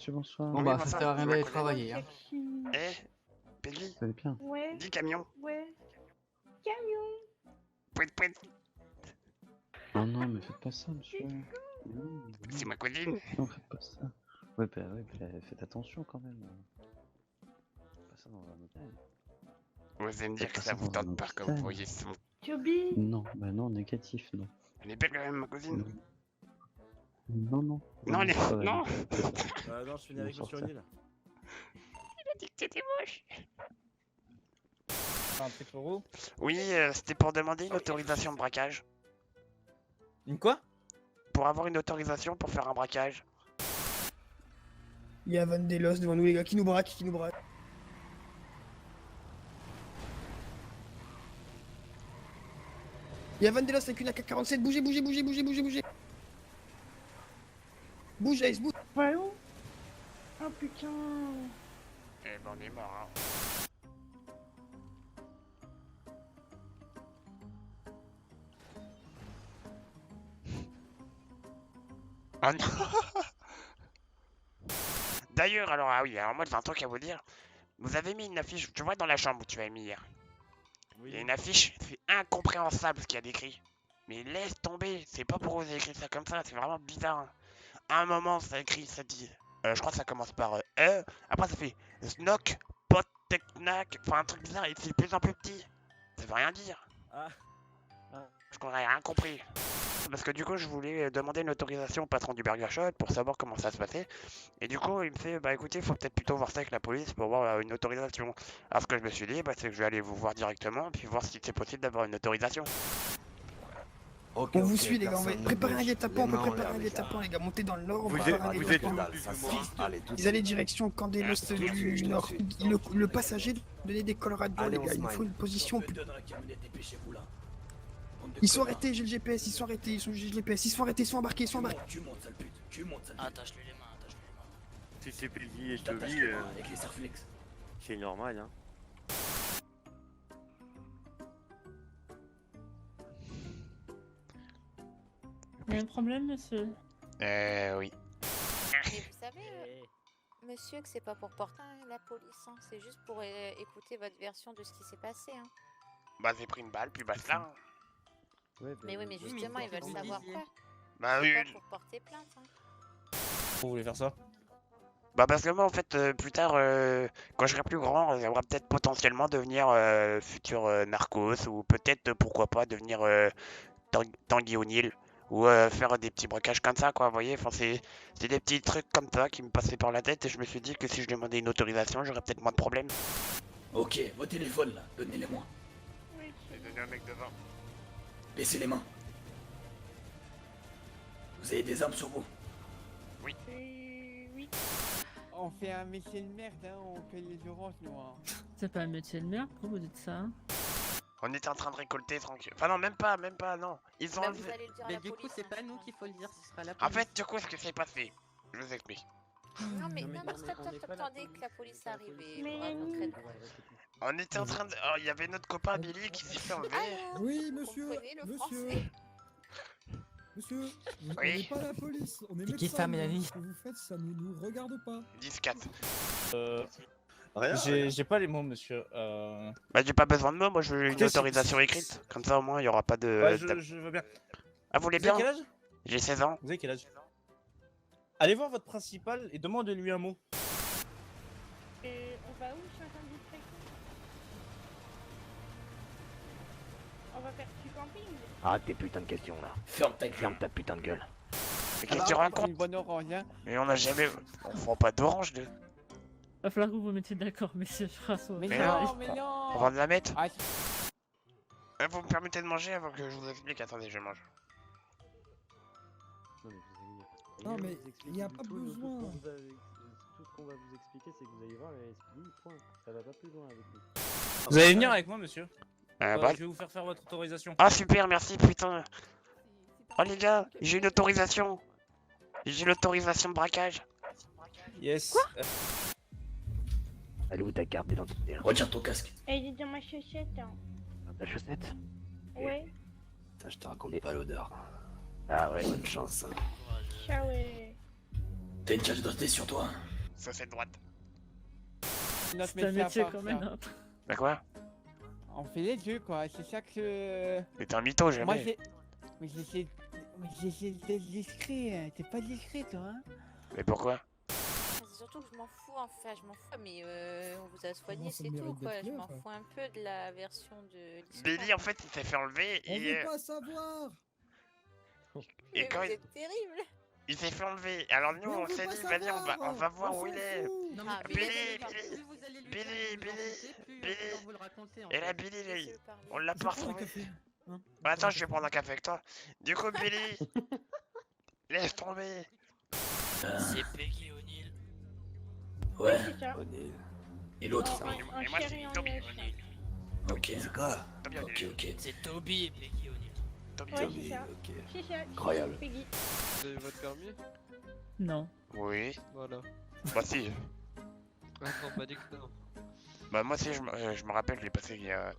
monsieur, bonsoir. Bon Oui, bah, bonsoir, ça sert à rien c'est ma d'aller collègue. travailler, hein. Eh, Peggy, Vous allez bien? Ouais, dis camion. ouais. Camion. Pouet, pouet, Oh non, mais faites pas ça, monsieur. Non, non, c'est ma cousine. non, faites pas ça. Ouais, faites attention quand même. Faites pas ça dans un hôtel. Vous allez me dire Faites que pas ça ça vous dans un tente pas quand vous hôpital. voyez son... Toby. Non, bah non, négatif, non. Elle est belle quand même, ma cousine. Non, non, non. Non, elle est... c'est pas Non. vrai. Non, je finis avec Bonsoir, Monsieur ça. O'Neill. Il a dit que c'était moche. Un truc pour vous? Oui, c'était pour demander une autorisation de braquage. Une quoi? Pour avoir une autorisation pour faire un braquage. Il y a Vandelos devant nous, les gars, qui nous braque, Il y a Vandelos avec une AK-47, bougez. Bouge, Ace, bouge. Ouais, où? Oh putain. Eh ben on est mort, hein. Oh non. D'ailleurs, alors, ah oui, alors moi j'ai un truc à vous dire. Vous avez mis une affiche, tu vois dans la chambre où tu as mis hier. Il y a une affiche, c'est incompréhensible ce qu'il y a d'écrit. Mais laisse tomber, c'est pas pour vous écrire ça comme ça, c'est vraiment bizarre. Hein. À un moment, ça écrit, ça dit, je crois que ça commence par après ça fait Snock, Poteknak, enfin un truc bizarre, et c'est de plus en plus petit. Ça veut rien dire. Ah. Je n'aurais rien compris. Parce que du coup, je voulais demander une autorisation au patron du Burger Shot pour savoir comment ça se passait. Et du coup, il me fait, bah écoutez, il faut peut-être plutôt voir ça avec la police pour voir une autorisation. Alors ce que je me suis dit, bah, c'est que je vais aller vous voir directement, puis voir si c'est possible d'avoir une autorisation. On vous suit, les gars, on va préparer un guet-apens, les gars, montez dans le nord, on va préparer un guet-apens. Ils allaient direction Candelos du nord. Le passager donnait des cols radio, les gars, il nous faut une position plus... Ils sont arrêtés, j'ai le GPS, ils sont arrêtés, ils sont arrêtés, ils sont embarqués. Attache-lui les mains, attache-lui les mains. Si c'est Peggy et Toby, c'est normal, hein. Il y a un problème, monsieur? Oui. Mais vous savez, monsieur, que c'est pas pour porter la police, hein. C'est juste pour écouter votre version de ce qui s'est passé. Hein. Bah j'ai pris une balle, puis basta. Hein. Mais oui, mais justement, ils veulent savoir quoi. Bah oui. C'est pas pour porter plainte. Hein. Vous voulez faire ça? Bah parce que moi en fait plus tard quand je serai plus grand j'aimerais peut-être potentiellement devenir futur narcos ou peut-être pourquoi pas devenir Tanguy O'Neill ou faire des petits braquages comme ça quoi vous voyez enfin c'est des petits trucs comme ça qui me passaient par la tête et je me suis dit que si je demandais une autorisation j'aurais peut-être moins de problèmes. Ok, vos téléphones là, donnez-les-moi. Oui, J'ai donné un mec devant. Baissez les mains. Vous avez des armes sur vous. oui. On fait un métier de merde, hein, on paye les oranges, nous. Hein. C'est pas un métier de merde, pourquoi vous dites ça? On était en train de récolter tranquille. Enfin non même pas non. Ils ont Bah, enlevé... vous allez le dire à Mais la du coup, police, c'est hein. pas nous qu'il faut le dire, ce sera la En police. fait du coup ce que s'est passé, je vous explique. Non, mais Non, mais stop, on n'est pas la attendez police, que la police on n'est pas la arrive police. et Mais vous Yannick. raconterez. On était en train de... Oh il y avait notre copain Billy qui s'est fait enlever. Alors, Oui, vous monsieur, comprenez le monsieur. français? Monsieur, on Oui. n'est pas la police, on est C'est qui médecins. ça, Mélanie? Ce que vous faites, ça ne nous regarde pas. 10-4. Rien. J'ai pas les mots, monsieur. Bah j'ai pas besoin de mots, moi je veux une Écoutez, autorisation écrite. Comme ça au moins il y aura pas de... Ouais, je veux bien. Ah vous voulez Vous avez bien? quel âge? J'ai 16 ans. Vous avez quel âge? Allez voir votre principal et demandez-lui un mot. Et on va où, je suis en train de discret? On va faire du camping? Arrête tes putains de questions là. Ferme ta putain de gueule. Mais qu'est-ce que tu racontes? Une bonne orange, hein. Mais on a jamais... On vend pas d'orange de... Va falloir que vous vous mettiez d'accord, messieurs François. Mais Mais non, non. mais non. On va de la mettre? Ah, Vous me permettez de manger avant que je vous explique? Attendez, je mange. Non, mais il n'y a pas besoin. Tout ce qu'on va vous expliquer, c'est que vous allez voir la SPI, point. Ça va pas plus loin avec nous. Vous allez venir avec moi, monsieur? Bah... Je vais vous faire faire votre autorisation. Ah super, merci, putain. Oh les gars, j'ai une autorisation. J'ai l'autorisation de braquage. Yes. Quoi? Elle est où ta carte d'identité? Retire ton casque. Et il est dans ma chaussette. Hein. Ta chaussette? Ouais. Ça, je te raconte pas l'odeur. Ah ouais, bonne chance. Ciao, ouais. T'as une carte d'identité sur toi? sur cette droite. Notre C'est un métier à métier part, comme ça. un autre. Bah quoi? On fait les deux, quoi. C'est ça que... Mais t'es un mytho, Moi, jamais. j'ai... Mais j'essaie d'être discret. T'es pas discret, toi, hein? Mais pourquoi? C'est surtout que je m'en fous, enfin je m'en fous, mais on vous a soigné, Comment ça c'est tout mérite quoi. d'être Je clair, m'en ça fous un peu de la version de l'histoire. Billy, en fait, il s'est fait enlever On et, veut pas savoir. et Mais quand vous il, êtes terrible. il s'est fait enlever. Alors nous, Mais on veut s'est pas dit, vas-y, on va voir s'en où il est. fout. Ah, mais Billy, laissez-le Billy, Billy, et là, Billy, laissez-le parler. on l'a Je pas prends un retrouvé. café. Hein, Bah, attends, je vais prendre un café avec toi. Du coup, Billy, laisse tomber. C'est Peggy O'Neill. Ouais, c'est ça. O'Neill. Et l'autre Un Et moi, chéri c'est en Toby neige. O'Neill. Ok. C'est quoi? Toby O'Neill. Ok. C'est Toby et Peggy O'Neill. Toby Ouais, O'Neill. c'est ça. Ok. C'est ça. Incroyable. Peggy. Vous avez votre permis? Non. Oui. Voilà. Bah si. Ah non, pas dit que non. Bah moi aussi, je me rappelle, je l'ai passé il y a...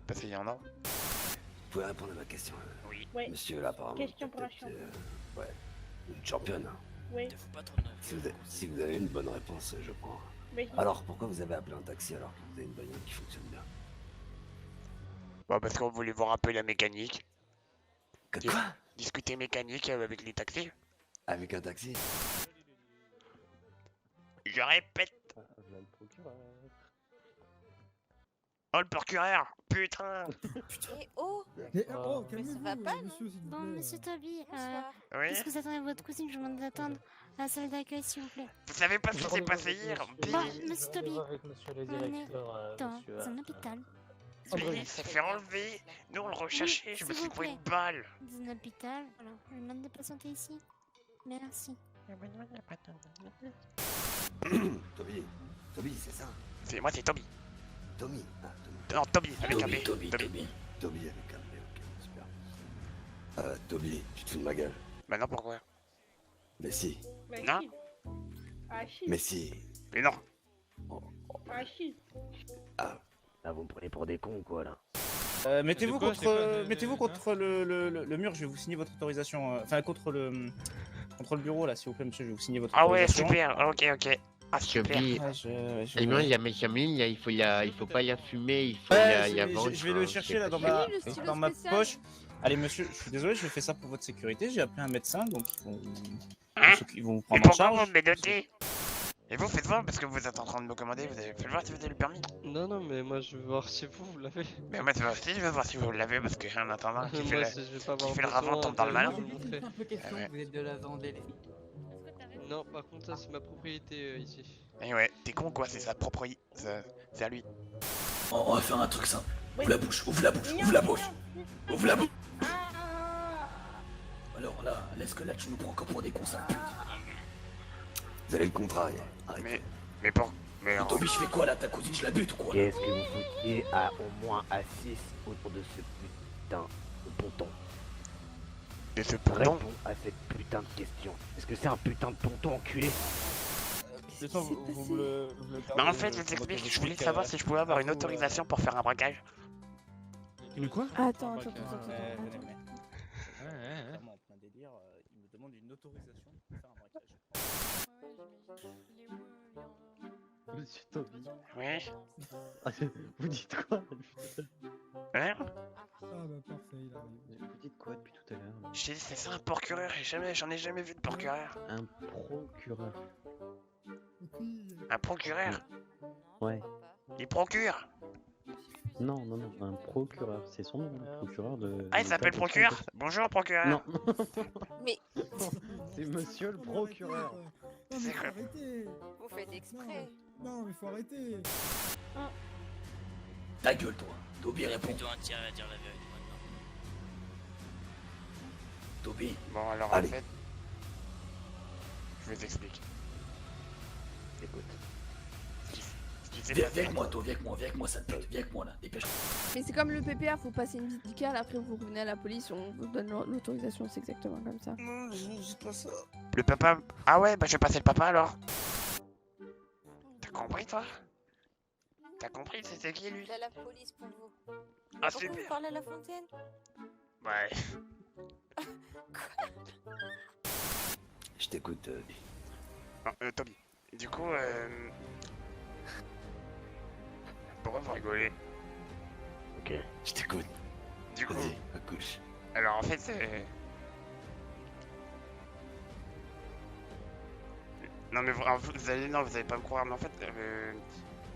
Passé il y a un an. Vous pouvez répondre à ma question. Oui. Ouais. Monsieur, là, apparemment. Question pour la peut-être, championne. ouais. Une championne. Hein. Oui. Si vous avez une bonne réponse, je prends. Vas-y. Alors, pourquoi vous avez appelé un taxi alors que vous avez une bagnole qui fonctionne bien? Bah parce qu'on voulait voir un peu la mécanique. Quoi? Discuter mécanique avec les taxis. Avec un taxi? Je répète. Oh le procureur. Putain. Et oh, Mais, oh, mais ça calmez-vous, va pas, non monsieur, s'il vous Bon, plaît. monsieur Toby, bonsoir. Oui. est-ce que vous attendez votre cousine? Je vous demande d'attendre à la salle d'accueil, s'il vous plaît. Vous savez pas ce qui s'est passé hier? Bon, Billy, monsieur Toby, on est dans un hôpital. Billy s'est fait enlever. Nous on le recherchait. Je me s'il suis vous pris plaît. une balle. Dans un hôpital, voilà. Je vous demande de patienter ici. Merci. Toby, c'est ça? C'est moi, c'est Toby. Tommy. Ah, Tommy. Non, Toby avec un B. Toby avec un B, ok, super. Toby, tu te fous de ma gueule? Bah non, pourquoi? Mais si, Bah, Non. si. Ah si. mais si. Mais non. Ah si. Là, vous me prenez pour des cons ou quoi, là? Mettez-vous C'est quoi, c'est quoi, mettez-vous contre le mur, je vais vous signer votre autorisation. Enfin, contre le bureau, là, s'il vous plaît, monsieur, je vais vous signer votre Ah ouais, autorisation. super. Ok. Ah super. Ouais, il y a mes camines, il faut pas y fumer, il faut Ouais, y avoir. je vais le chercher là dans ma poche. Allez, monsieur, je suis désolé, je fais ça pour votre sécurité. J'ai appelé un médecin, donc Hein? ils vont vous Et prendre en pourquoi vous charge. me les notez? Et vous faites voir parce que vous êtes en train de me commander, vous avez fait le voir si vous avez le permis? Non, mais moi je veux voir si vous l'avez. Mais moi aussi je veux voir si vous l'avez parce que en attendant, qui fait Moi, le... si je vais pas avoir qui fait le besoin, ravin tombe dans le malin. je vais vous montrer. Un peu question, Ouais. vous êtes de la Vendée. Non, par contre, ça c'est ma propriété ici. Et ouais, t'es con quoi, c'est sa propre... C'est à lui. On va faire un truc simple. Oui. Ouvre la bouche, ouvre la bouche, ouvre la bouche. Ouvre la bouche. Alors là, est-ce que là tu nous prends encore pour des cons sales putes? Vous allez le contrarier. Arrête. Mais pour... Mais Toby, je fais quoi là? Ta cousine, je la bute ou quoi? Qu'est-ce que vous foutiez à au moins à 6 autour de ce putain de ponton? de ce ponton? Réponds à cette putain de question. Est-ce que c'est un putain de ponton enculé? Le temps, vous le Mais en fait, je t'explique, je voulais savoir si je pouvais avoir une autorisation pour faire un braquage. Une quoi? Attends. Vraiment en plein délire, il me demande une autorisation pour faire un braquage. Monsieur Toby. Oui. Vous dites quoi? Hein? Ah bah parfait, il arrive. Vous dites quoi depuis tout à l'heure? Je t'ai dit, c'est ça un procureur, j'en ai jamais vu de procureur. Un procureur. Un procureur? Ouais. Il procure? Non, un procureur. C'est son nom, procureur de... Ah, il s'appelle procureur? Bonjour procureur. Non. Mais C'est monsieur le procureur. Non mais C'est faut quoi? arrêter. vous faites exprès. Non mais faut arrêter. Ta gueule, toi. Toby, réponds. Plutôt intérêt à dire la vérité maintenant. Toby. Bon, alors Allez. en fait... Je vous explique. Écoute. Ce qui s'est Viens passé... avec moi, toi, viens avec moi, ça te pète. Viens avec moi là, dépêche. Mais c'est comme le PPA, faut passer une visite médicale, après vous revenez à la police, on vous donne l'autorisation, c'est exactement comme ça. Non, c'est pas ça. Le papa... Ah ouais, bah je vais passer le papa alors. T'as compris toi? T'as compris c'était qui lui? Il a la police pour vous. Ah Pourquoi vous super. parlez à la fontaine? Ouais. Je t'écoute, Toby. Toby. Du coup, pourquoi vous rigolez? Ok, je t'écoute. Du coup, Vas-y, accouche. alors en fait, non mais vous allez, non, vous allez pas me croire, mais en fait,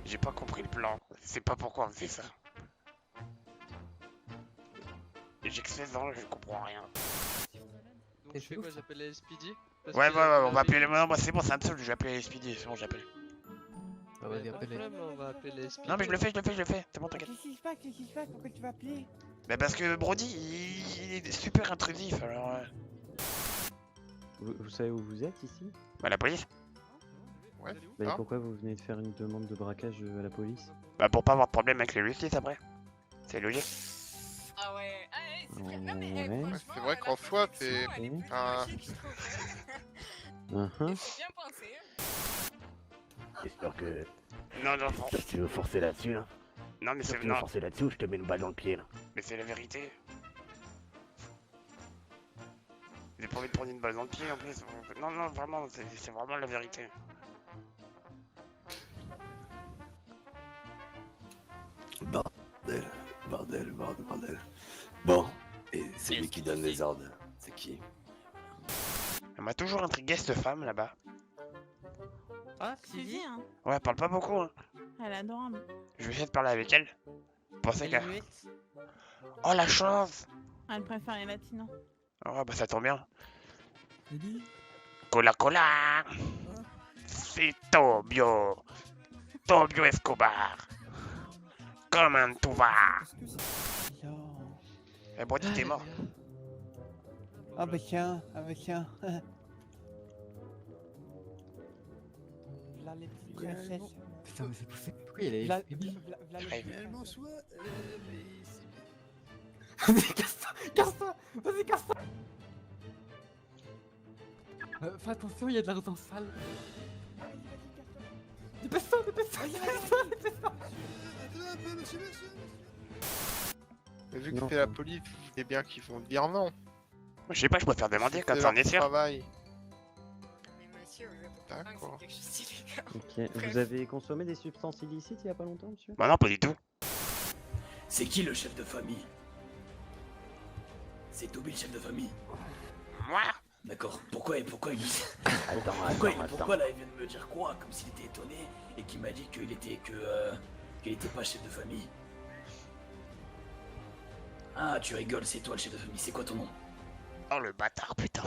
j'ai pas compris le plan. C'est pas pourquoi on faisait ça. J'ai que 16 ans, je comprends rien. Donc je fais quoi, j'appelle les SPD? Ouais, on va appeler les... Non, moi c'est bon, ça me saoule, je vais appeler les SPD, c'est bon, j'appelle. Ah vas-y, appelle-les. On va appeler les SPD. Non mais je le fais, c'est bon, t'inquiète. Qu'est-ce qui se passe? Qu'est-ce qui se passe? Pourquoi tu vas appeler? Bah parce que Brody, il est super intrusif, alors... Vous savez où vous êtes ici? Bah la police. Ouais. Bah, et pourquoi vous venez de faire une demande de braquage à la police? Bah pour pas avoir de problème avec les justices après. C'est logique. Ah ouais, Ouais. C'est vrai qu'en soi, t'es... Enfin... Uh-huh. bien pensé. J'espère que... Non, non, Si tu veux forcer là-dessus, là. Non mais Si c'est... tu veux Non, forcer là-dessus, je te mets une balle dans le pied, là. mais c'est la vérité. J'ai pas envie de prendre une balle dans le pied en plus. Non, non, vraiment, c'est vraiment la vérité. Bordel. Bon, et celui qui donne les ordres, c'est qui? Elle m'a toujours intrigué cette femme là-bas. Ah, Sylvie, hein. Ouais, elle parle pas beaucoup, hein. Elle est adorable. Je vais essayer de parler avec elle. Vous pensez qu'elle... Oh la chance! Elle préfère les latinos. Oh bah ça tombe bien. Eddie? Cola cola! C'est Tobio! Tobio Escobar! Comment tu vas? Eh Brody, t'es mort. Ah bah tiens, Là les petites princesses. Putain, mais c'est possible. Pourquoi il est... Réellement, soit. Vas-y, casse-toi! Vas-y, casse-toi! Fais attention, il y a de l'argent sale. Dépêche-toi! Mais vu que c'est la police, c'est bien qu'ils vont dire non. Je sais pas, je préfère demander quand on est sûr. Travail. Mais monsieur, vous êtes D'accord. quelque chose d'illégal. Ok. Vous avez consommé des substances illicites il y a pas longtemps, monsieur? Bah non, pas du tout. C'est qui le chef de famille? C'est Toby le chef de famille? Moi? D'accord, pourquoi il... Attends, Pourquoi là il vient de me dire quoi? Comme s'il était étonné et qu'il m'a dit qu'il était pas chef de famille. Ah tu rigoles, c'est toi le chef de famille, c'est quoi ton nom? Oh le bâtard, putain.